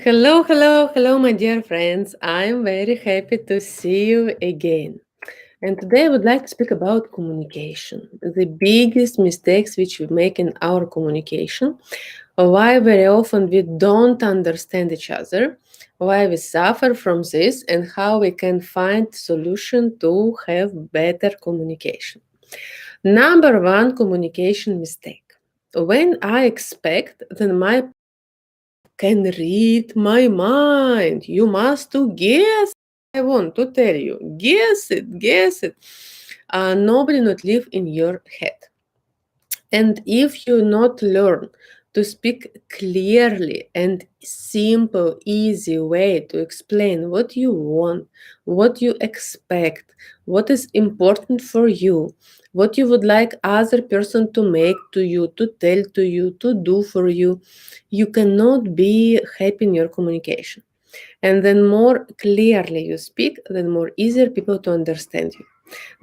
Hello, hello, hello, my dear friends. I'm very happy to see you again. And today I would like to speak about communication, the biggest mistakes which we make in our communication, why very often we don't understand each other, why we suffer from this, and how we can find solution to have better communication. Number one communication mistake. When I expect that my can read my mind. You must to guess. I want to tell you. Guess it, guess it. Nobody not live in your head. And if you not learn to speak clearly and simple, easy way to explain what you want, what you expect, what is important for you, what you would like other person to make to you, to tell to you, to do for you, you cannot be happy in your communication. And then more clearly you speak, then more easier people to understand you.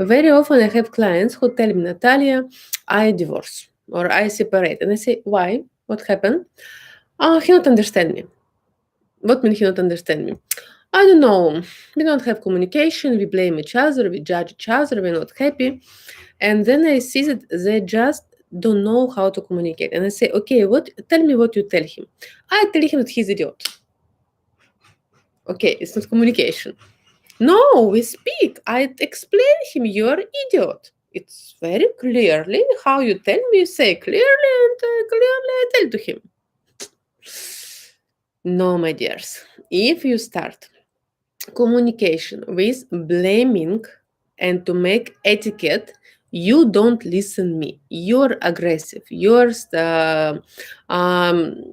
Very often I have clients who tell me, Natalia, I divorce or I separate. And I say, why? What happened? He not understand me. What mean he not understand me? I don't know. We don't have communication. We blame each other. We judge each other. We're not happy. And then I see that they just don't know how to communicate. And I say, okay, what? Tell me what you tell him. I tell him that he's idiot. Okay, it's not communication. No, we speak. I explain him you're idiot. It's very clearly how you tell me. You say clearly, and clearly I tell to him. No, my dears. If you start communication with blaming and to make etiquette, you don't listen me. You're aggressive. You're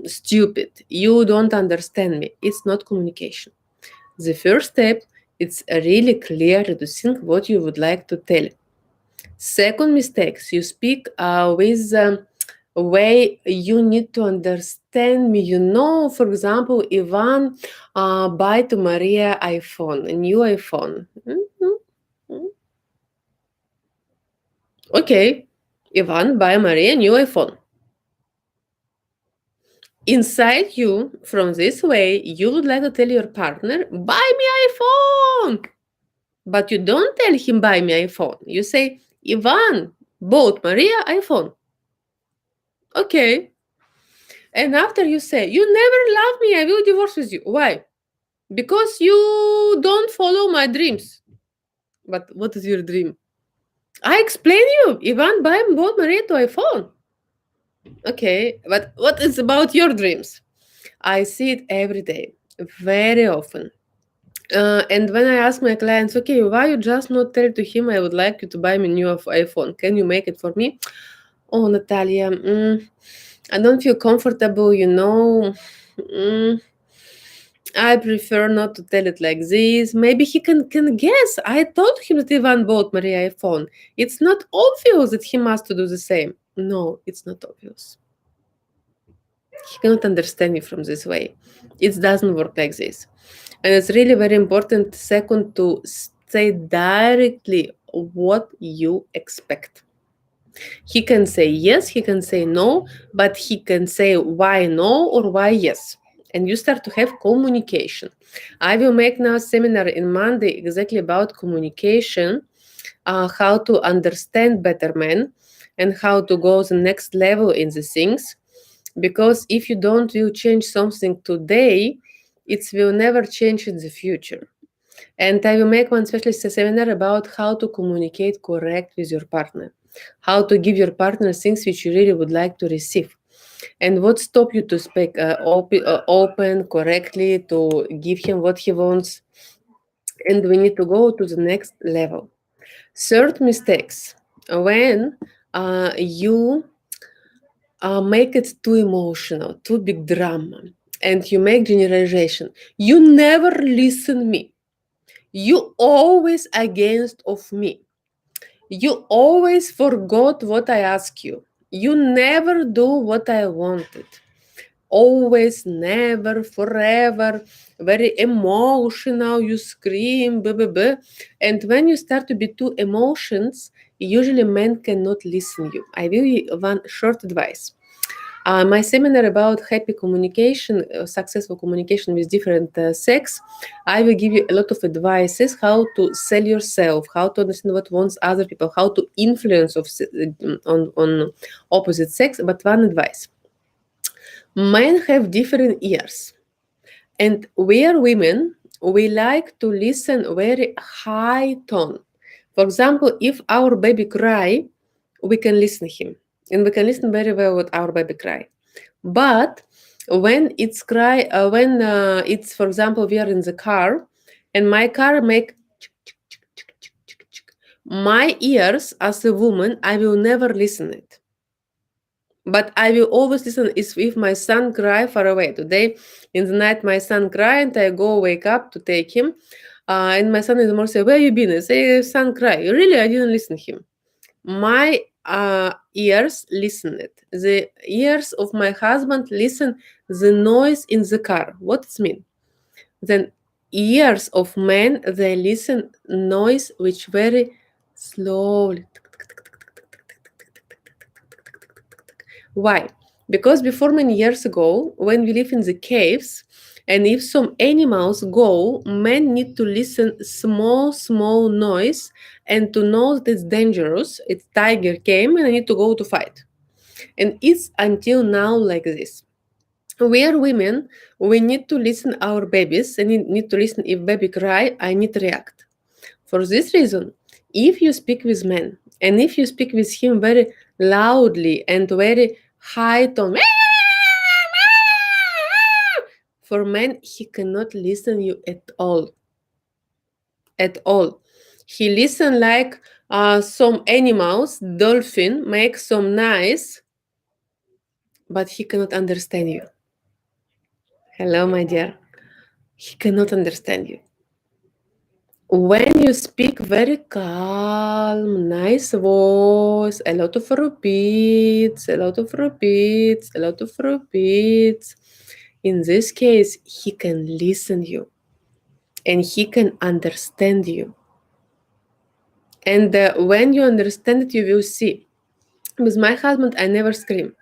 stupid. You don't understand me. It's not communication. The first step it's really clearly to think what you would like to tell. Second mistakes, you speak with a way you need to understand me. You know, for example, Ivan buy to Maria iPhone, a new iPhone. Mhm. Okay, Ivan buy Maria a new iPhone. Inside you, from this way, you would like to tell your partner, buy me iPhone. But you don't tell him buy me iPhone. You say, Ivan bought Maria iPhone. Okay. And after you say, you never love me, I will divorce with you. Why? Because you don't follow my dreams. But what is your dream? I explain you. Ivan bought Maria to iPhone. Okay. But what is about your dreams? I see it every day, very often. And when I ask my clients, okay, why you just not tell to him I would like you to buy me new iPhone? Can you make it for me? Oh, Natalia, I don't feel comfortable, you know. Mm, I prefer not to tell it like this. Maybe he can guess. I told him that Ivan bought Maria iPhone. It's not obvious that he must do the same. No, it's not obvious. He cannot understand me from this way. It doesn't work like this. And it's really very important, second, to say directly what you expect. He can say yes, he can say no, but he can say why no or why yes. And you start to have communication. I will make now a seminar in Monday exactly about communication, how to understand better men, and how to go the next level in the things. Because if you don't will change something today, it will never change in the future. And I will make one specialist seminar about how to communicate correct with your partner, how to give your partner things which you really would like to receive, and what stop you to speak open correctly to give him what he wants. And we need to go to the next level. Third mistakes when you make it too emotional, too big drama, and you make generalization. You never listen me. You always against of me. You always forgot what I ask you. You never do what I wanted. Always, never, forever, very emotional, you scream, blah, blah, blah. And when you start to be too emotions, usually men cannot listen you. I will give one short advice. My seminar about happy communication, successful communication with different sex, I will give you a lot of advices how to sell yourself, how to understand what wants other people, how to influence on opposite sex. But one advice: men have different ears, and we are women. We like to listen very high tone. For example, if our baby cry, we can listen him, and we can listen very well what our baby cry. But when it's, for example, we are in the car, and my car make my ears as a woman, I will never listen it. But I will always listen if my son cry far away. Today in the night, my son cry, and I go wake up to take him. And my son in the morning say, "Where you been?" I say, "Son cry." Really, I didn't listen him. My ears listen it. The ears of my husband listen the noise in the car. What it mean? Then ears of men, they listen noise which very slowly. Why? Because before many years ago, when we live in the caves, and if some animals go, men need to listen small noise and to know that it's dangerous. It's tiger came and I need to go to fight. And it's until now like this. We are women. We need to listen our babies and need to listen if baby cry. I need to react. For this reason, if you speak with men and if you speak with him very loudly and very high tone, for men he cannot listen you at all. At all. He listen like some animals, dolphin, make some noise, but he cannot understand you. Hello, my dear. He cannot understand you. When you speak very calm, nice voice, a lot of repeats, in this case, he can listen you and he can understand you. And when you understand it, you will see. With my husband, I never scream.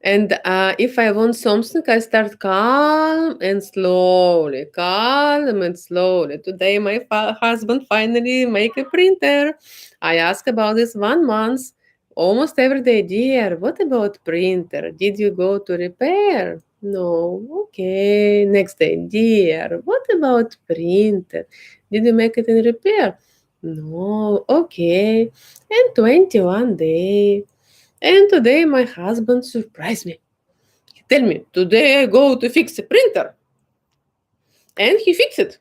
And if I want something, I start calm and slowly, calm and slowly. Today, my husband finally make a printer. I ask about this 1 month, almost every day. Dear, what about printer? Did you go to repair? No. Okay. Next day, dear, what about printer? Did you make it in repair? No. Okay. And 21 day. And today my husband surprised me. He tell me, today I go to fix a printer. And he fixed it.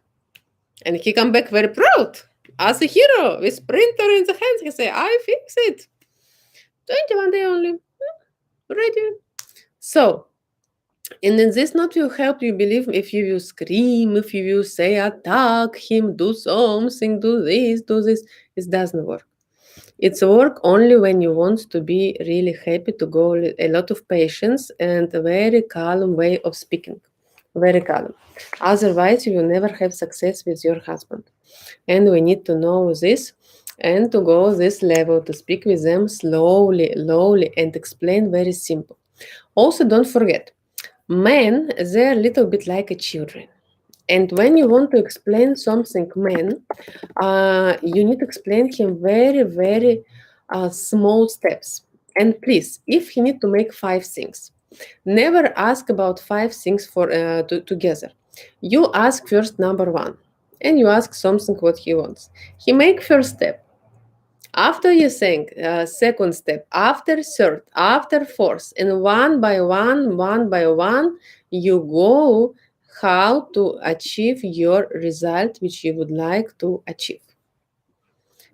And he come back very proud. As a hero, with printer in the hands, he say, I fix it. 21 day only. Ready. So, and in this not will help you believe if you will scream, if you will say attack him, do something, do this, it doesn't work. It's work only when you want to be really happy, to go a lot of patience and a very calm way of speaking. Very calm. Otherwise, you will never have success with your husband. And we need to know this and to go this level, to speak with them slowly, and explain very simple. Also, don't forget, men, they're a little bit like a children. And when you want to explain something, man, you need to explain him very small steps. And please, if he need to make 5 things, never ask about 5 things together. You ask first number 1, and you ask something what he wants. He make first step. After you think, second step, after third, after fourth, and one by one, you go how to achieve your result which you would like to achieve.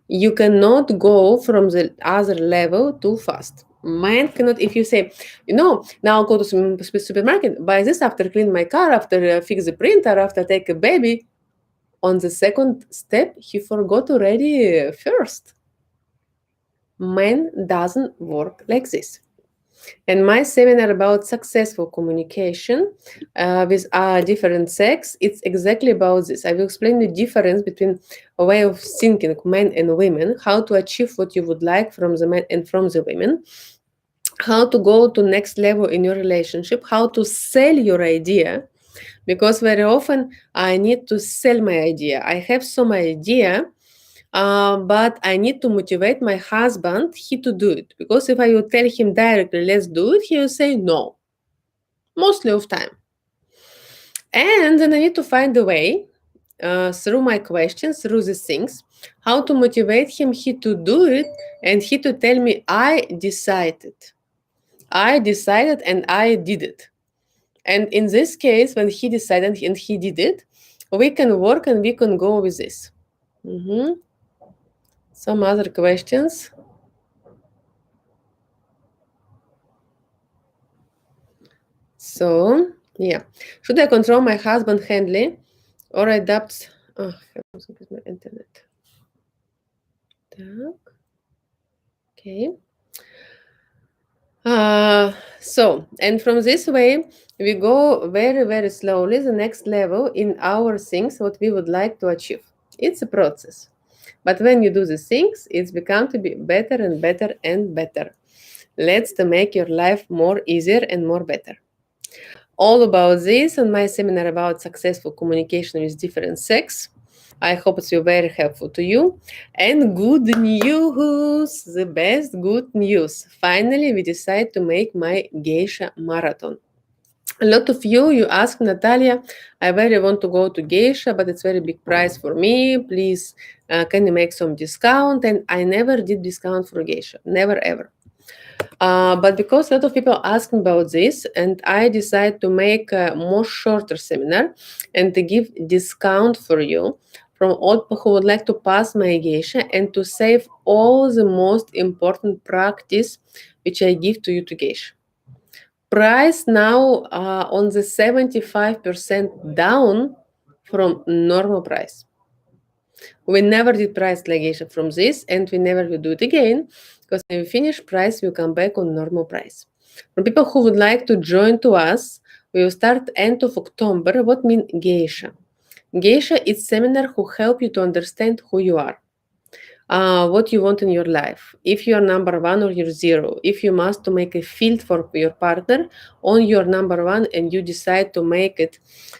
You cannot go from the other level too fast. Man cannot, if you say, now go to supermarket, buy this, after clean my car, after fix the printer, after take a baby. On the second step, he forgot already first. Man doesn't work like this. And my seminar about successful communication with different sex, it's exactly about this. I will explain the difference between a way of thinking men and women, how to achieve what you would like from the men and from the women. how to go to next level in your relationship, how to sell your idea, because very often I need to sell my idea. I have some idea, but I need to motivate my husband he to do it, because if I will tell him directly let's do it, he will say no mostly of time. And then I need to find a way, through my questions, through these things, how to motivate him he to do it, and he to tell me I decided and I did it. And in this case, when he decided and he did it, we can work and we can go with this. Some other questions? So, yeah. Should I control my husband handily or adapt? Oh, heavens, with my internet. Так. Okay. And from this way, we go very, very slowly the next level in our things, what we would like to achieve. It's a process. But when you do these things, it's become to be better and better and better. Let's to make your life more easier and more better. All about this on my seminar about successful communication with different sex. I hope it's very helpful to you. And good news, the best good news. Finally, we decide to make my geisha marathon. A lot of you ask Natalia, I very want to go to geisha, but it's very big price for me. Please, can you make some discount? And I never did discount for geisha, never ever. But because a lot of people ask me about this, and I decided to make a more shorter seminar and to give discount for you from all people who would like to pass my geisha and to save all the most important practice which I give to you to geisha. Price now on the 75% down from normal price. We never did price ligation from this, and we never will do it again, because when we finish price, we'll come back on normal price. For people who would like to join to us, we will start end of October. What mean geisha? Geisha is seminar who help you to understand who you are, what you want in your life. If you are number one or you're zero, if you must to make a field for your partner on your number one, and you decide to make it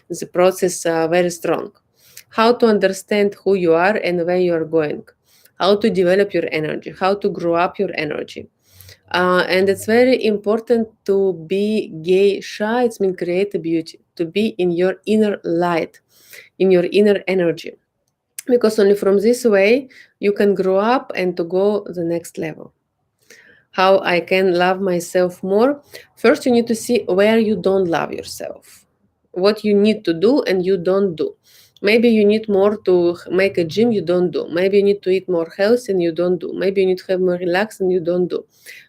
the process very strong. How to understand who you are and where you are going, how to develop your energy, how to grow up your energy. And it's very important to be geisha. It's mean create a beauty, to be in your inner light, in your inner energy, because only from this way you can grow up and to go the next level. How I can love myself more? First, you need to see where you don't love yourself, what you need to do and you don't do. Maybe you need more to make a gym, you don't do. Maybe you need to eat more healthy and you don't do. Maybe you need to have more relax and you don't do.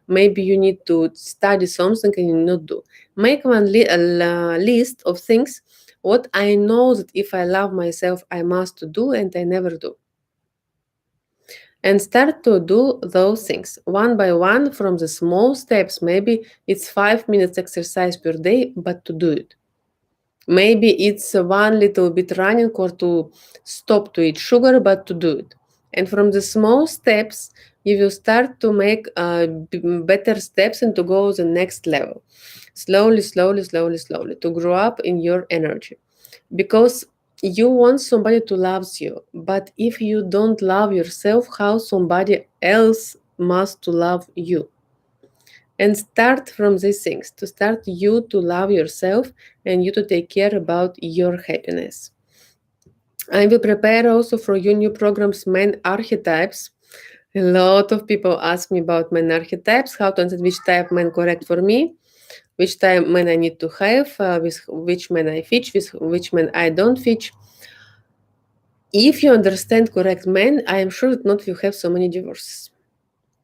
Maybe you need to study something and you not do. Make one list of things what I know that if I love myself I must do and I never do, and start to do those things one by one from the small steps. Maybe it's 5 minutes exercise per day, but to do it. Maybe it's one little bit running or to stop to eat sugar, but to do it. And from the small steps, you will start to make better steps and to go the next level. Slowly, slowly, slowly, slowly, to grow up in your energy. Because you want somebody to love you, but if you don't love yourself, how somebody else must to love you? And start from these things, to start you to love yourself and you to take care about your happiness. I will prepare also for you new programs, men archetypes. A lot of people ask me about men archetypes, how to understand which type man correct for me, which type man I need to have, with which man I fit, with which man I don't fit. If you understand correct men, I am sure that not you have so many divorces.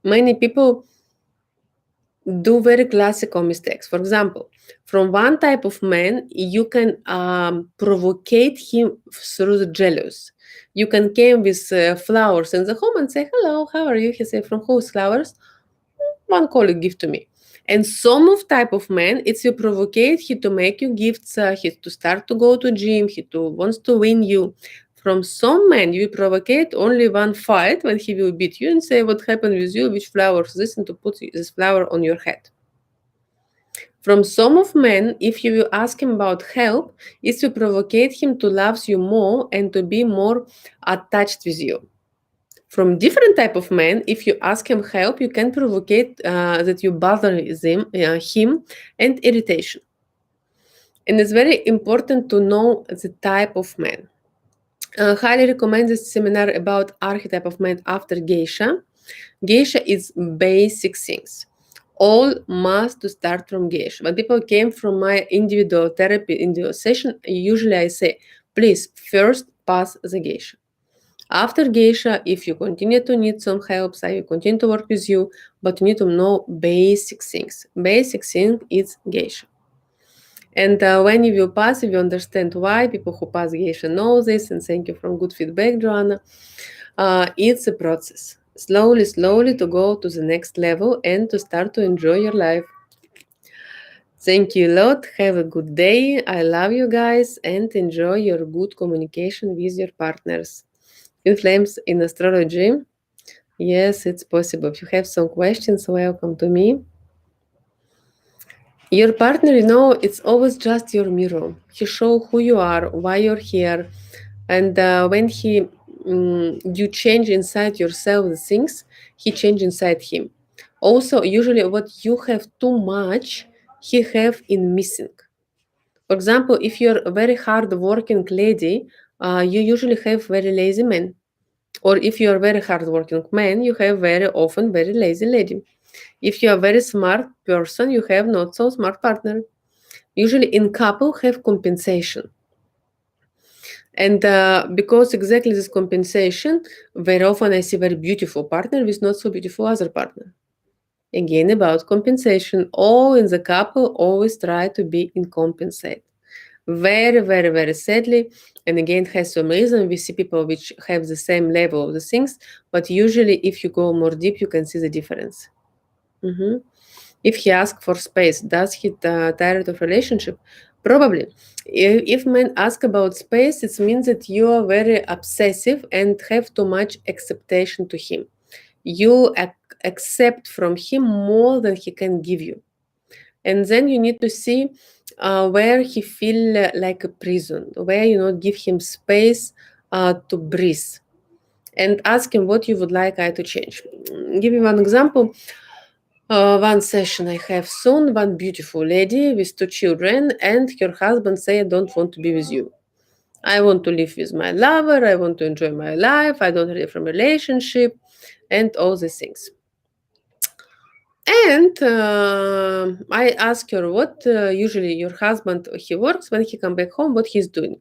Many people do very classical mistakes. For example, from one type of man, you can provocate him through the jealous. You can came with flowers in the home and say, "Hello, how are you?" He say, "From whose flowers?" "One colleague give to me." And some of type of man, it's you provocate he to make you gifts, he to start to go to gym, he to wants to win you. From some man, you provocate only one fight when he will beat you and say what happened with you, which flower is this, and to put this flower on your head. From some of men, if you will ask him about help, is to provocate him to love you more and to be more attached with you. From different type of men, if you ask him help, you can provocate that you bother him and irritation. And it's very important to know the type of man. Highly recommend this seminar about archetype of man after geisha. Geisha is basic things. All must to start from geisha. When people came from my individual therapy individual session, usually I say, please first pass the geisha. After geisha, if you continue to need some help, I will continue to work with you, but you need to know basic things. Basic thing is geisha. And when you will pass, you will understand why people who pass geisha know this. And thank you for good feedback, Joanna. It's a process. Slowly, slowly to go to the next level and to start to enjoy your life. Thank you a lot. Have a good day. I love you guys and enjoy your good communication with your partners. In Flames in astrology. Yes, it's possible. If you have some questions, welcome to me. Your partner, it's always just your mirror. He show who you are, why you're here, and when you change inside yourself the things, he change inside him. Also, usually, what you have too much, he have in missing. For example, if you're a very hard working lady, you usually have very lazy men. Or if you are very hardworking man, you have very often very lazy lady. If you are very smart person, you have not so smart partner. Usually in couple have compensation. And because exactly this compensation, very often I see very beautiful partner with not so beautiful other partner. Again, about compensation, all in the couple always try to be in compensate. Very, very, very sadly, and again, has some reason. We see people which have the same level of the things, but usually, if you go more deep, you can see the difference. Mhm. If he asks for space, does he tired of relationship? Probably. If men ask about space, it means that you are very obsessive and have too much acceptation to him. You accept from him more than he can give you, and then you need to see where he feel like a prison, where you not give him space to breathe, and ask him what you would like I to change. Give you one example. One session I have soon, one beautiful lady with two children, and her husband say, I don't want to be with you. I want to live with my lover, I want to enjoy my life, I don't ready from relationship, and all these things. And I ask her what usually your husband he works when he come back home, what he's doing.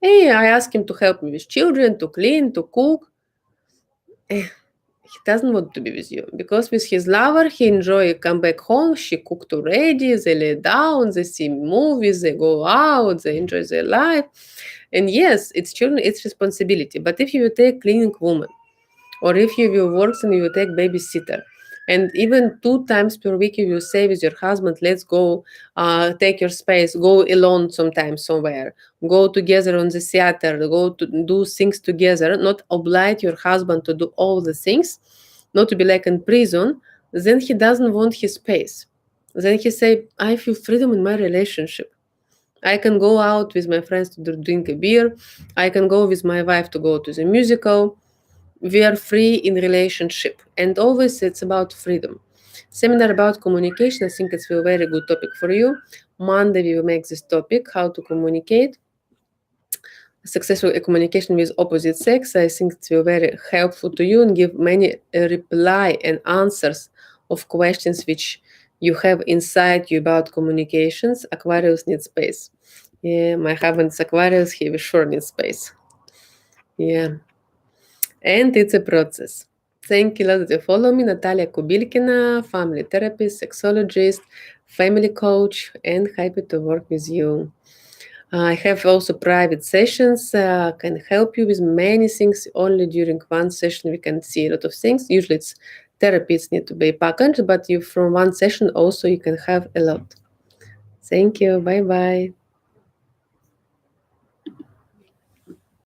Hey, I ask him to help me with children, to clean, to cook. He doesn't want to be with you because with his lover he enjoy come back home. She cooked already. They lay down. They see movies. They go out. They enjoy their life. And yes, it's children. It's responsibility. But if you take cleaning woman, or if you will work and you will take babysitter, and even 2 times per week you will say with your husband, let's go take your space, go alone sometime somewhere, go together on the theater, go to do things together, not oblige your husband to do all the things, not to be like in prison, then he doesn't want his space. Then he say, I feel freedom in my relationship. I can go out with my friends to drink a beer. I can go with my wife to go to the musical. We are free in relationship, and always it's about freedom. Seminar about communication, I think it's a very good topic for you. Monday we will make this topic, how to communicate successful communication with opposite sex. I think it will be very helpful to you and give many reply and answers of questions which you have inside you about communications. Aquarius needs space. Yeah, my husband's Aquarius, he will sure need space. Yeah. And it's a process. Thank you, that you follow me, Natalia Kubilkina, family therapist, sexologist, family coach, and happy to work with you. I have also private sessions, can help you with many things. Only during one session we can see a lot of things. Usually it's therapies need to be packaged, but you from one session also you can have a lot. Thank you. Bye bye.